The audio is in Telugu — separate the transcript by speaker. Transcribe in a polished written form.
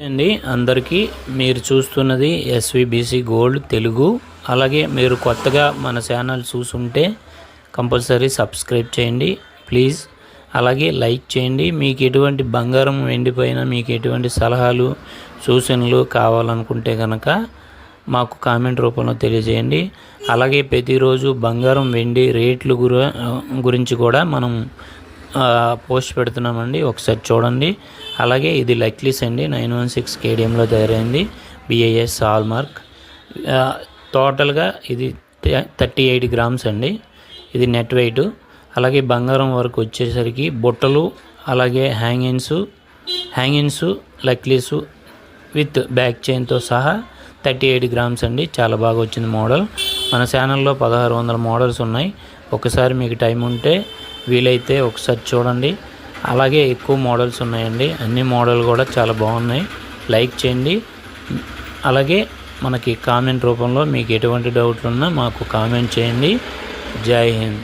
Speaker 1: అండి అందరికీ మీరు చూస్తున్నది ఎస్విబిసి గోల్డ్ తెలుగు. అలాగే మీరు కొత్తగా మన ఛానల్ చూసుంటే కంపల్సరీ సబ్స్క్రైబ్ చేయండి ప్లీజ్. అలాగే లైక్ చేయండి. మీకు ఎటువంటి బంగారం వెండిపైన మీకు ఎటువంటి సలహాలు సూచనలు కావాలనుకుంటే కనుక మాకు కామెంట్ రూపంలో తెలియజేయండి. అలాగే ప్రతిరోజు బంగారం వెండి రేట్లు గురించి కూడా మనం పోస్ట్ పెడుతున్నామండి, ఒకసారి చూడండి. అలాగే ఇది లెక్లీస్ అండి, 916 కేడియంలో తయారైంది, బిఐఎస్ హాల్ మార్క్. టోటల్గా ఇది 38 గ్రామ్స్ అండి, ఇది నెట్ వెయిట్. అలాగే బంగారం వరకు వచ్చేసరికి బుట్టలు అలాగే హ్యాంగింగ్స్ లెక్లీసు విత్ బ్యాక్ చైన్తో సహా 38 గ్రామ్స్ అండి. చాలా బాగా వచ్చింది మోడల్. మన ఛానల్లో 1600 మోడల్స్ ఉన్నాయి. ఒకసారి మీకు టైం ఉంటే వీలైతే ఒకసారి చూడండి. అలాగే ఎక్కువ మోడల్స్ ఉన్నాయండి, అన్ని మోడల్ కూడా చాలా బాగున్నాయి. లైక్ చేయండి. అలాగే మనకి కామెంట్ రూపంలో మీకు ఎటువంటి డౌట్లు ఉన్నా మాకు కామెంట్ చేయండి. జై హింద్.